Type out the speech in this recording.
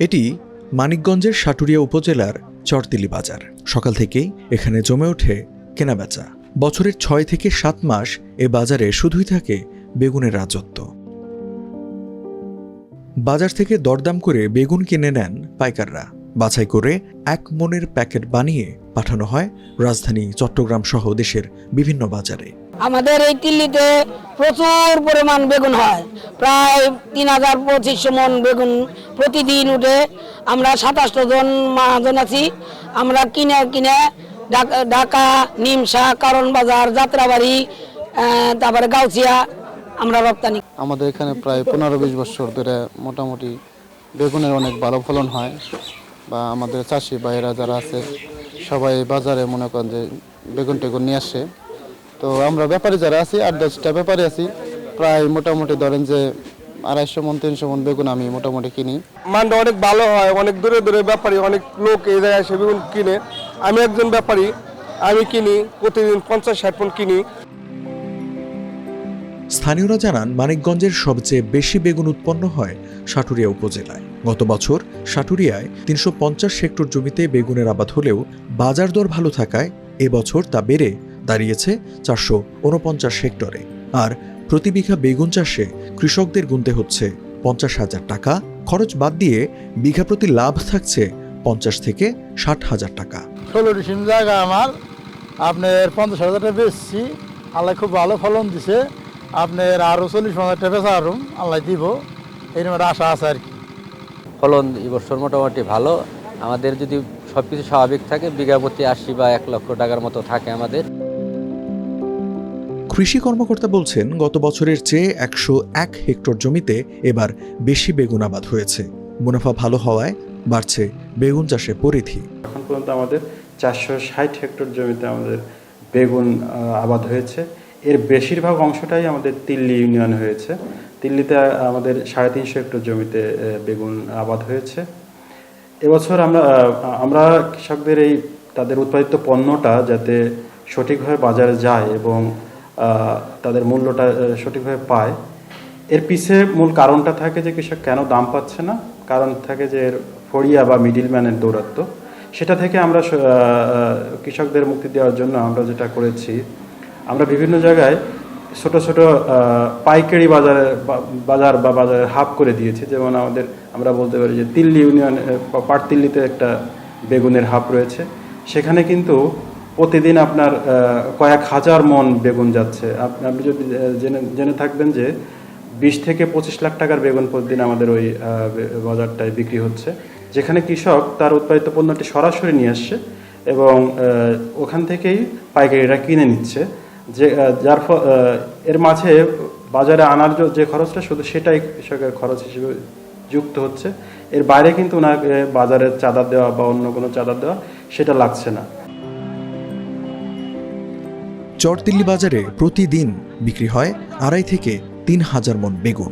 এটি মানিকগঞ্জের সাটুরিয়া উপজেলার চরতিলি বাজার। সকাল থেকেই এখানে জমে ওঠে কেনাবেচা। বছরের ৬ থেকে ৭ মাস এ বাজারে শুধুই থাকে বেগুনের রাজত্ব। বাজার থেকে দরদাম করে বেগুন কিনে নেন পাইকাররা। বাছাই করে ১ মনের প্যাকেট বানিয়ে পাঠানো হয় রাজধানী চট্টগ্রাম সহ দেশের বিভিন্ন বাজারে। আমাদের এই তিল্লিতে প্রচুর পরিমাণ বেগুন হয়, প্রায় ৩,২৫০ মন বেগুন প্রতিদিন উঠে। আমরা ২৭ জন মহাজন আছি। আমরা কিনে ঢাকা, নিমসা, কারণ বাজার, যাত্রাবাড়ি, তারপরে গাউছিয়া আমরা রপ্তানি। আমাদের এখানে প্রায় ১৫-২০ বছর ধরে মোটামুটি বেগুনের অনেক ভালো ফলন হয়, বা আমাদের চাষি ভাইয়েরা যারা আছে সবাই বাজারে মনে করেন যে বেগুন টেগুন নিয়ে আসে। তো আমরা ব্যাপারী যারা আছি ৮-১০টা ব্যাপারী আছি, প্রায় মোটামুটি ধরেন যে ২৫০ মন ৩০০ মন বেগুন আমি মোটামুটি কিনি। মানটা অনেক ভালো হয়, অনেক দূরে দূরে ব্যাপারী, অনেক লোক এই জায়গায় এসে বেগুন কিনে। আমি একজন ব্যাপারী, আমি কিনি প্রতিদিন ৫০-৬০ মন কিনি। স্থানীয়রা জানান, মানিকগঞ্জের সবচেয়ে বেশি বেগুন উৎপন্ন হয় সাটুরিয়া উপজেলায়। গত বছর সাটুরিয়ায় ৩৫০ হেক্টর জমিতে বেগুনের আবাদ হলেও বাজার দর ভালো থাকায় এবছর তা বেড়ে দাঁড়িয়েছে ৪৪৯ হেক্টরে। আর প্রতি বিঘা বেগুন চাষে কৃষকদের গুনতে হচ্ছে ৫০,০০০ টাকা। খরচ বাদ দিয়ে বিঘা প্রতি লাভ থাকছে ৫০ থেকে ৬০,০০০ টাকা। ১৬ জায়গা আমার আপনার ৫০,০০০ টাকা বেচছি, আল্লাহ খুব ভালো ফলন দিছে। আপনার আরও ৪০,০০০ টাকা বেচা আরুম আল্লাহ দিব, এরকম একটা আশা আছে আর কি। ফলন এবছর মোটামুটি ভালো। আমাদের যদি সবকিছু স্বাভাবিক থাকে বিঘা প্রতি ৮০ বা ১ লক্ষ টাকার মতো থাকে আমাদের। কৃষি কর্মকর্তা বলছেন, গত বছরের চেয়ে ১০১ হেক্টর জমিতে এবার বেশি বেগুন আবাদ হয়েছে। মুনাফা ভালো হওয়ায় বাড়ছে বেগুন চাষের পরিধি। এখন পর্যন্ত আমাদের ৪৬০ হেক্টর জমিতে আমাদের বেগুন আবাদ হয়েছে। এর বেশিরভাগ অংশটাই আমাদের তিল্লি ইউনিয়ন হয়েছে। তিল্লিতে আমাদের ৩৫০ হেক্টর জমিতে বেগুন আবাদ হয়েছে। এবছর আমরা কৃষকদের এই তাদের উৎপাদিত পণ্যটা যাতে সঠিকভাবে বাজারে যায় এবং তাদের মূল্যটা সঠিকভাবে পায়, এর পিছে মূল কারণটা থাকে যে কৃষক কেন দাম পাচ্ছে না। কারণ থাকে যে এর ফড়িয়া বা মিডিলম্যানের দৌরাত্ম্য। সেটা থেকে আমরা কৃষকদের মুক্তি দেওয়ার জন্য আমরা যেটা করেছি, আমরা বিভিন্ন জায়গায় ছোট ছোট পাইকারি বাজারের হাব করে দিয়েছি। যেমন আমরা বলতে পারি যে তিল্লি ইউনিয়ন পাটতিল্লিতে একটা বেগুনের হাব রয়েছে। সেখানে কিন্তু প্রতিদিন আপনার কয়েক হাজার মন বেগুন যাচ্ছে। আপনি যদি জেনে থাকবেন যে ২০ থেকে ২৫ লাখ টাকার বেগুন প্রতিদিন আমাদের ওই বাজারটায় বিক্রি হচ্ছে, যেখানে কৃষক তার উৎপাদিত পণ্যটি সরাসরি নিয়ে আসছে এবং ওখান থেকেই পাইকারিরা কিনে নিচ্ছে। যার এর মাঝে বাজারে আনার যে খরচটা, শুধু সেটাই কৃষকের খরচ হিসেবে যুক্ত হচ্ছে। এর বাইরে কিন্তু ওনাকে বাজারের চাঁদা দেওয়া বা অন্য কোনো চাঁদা দেওয়া সেটা লাগছে না। চরতিল্লি বাজারে প্রতিদিন বিক্রি হয় ২.৫ থেকে ৩,০০০ মন বেগুন।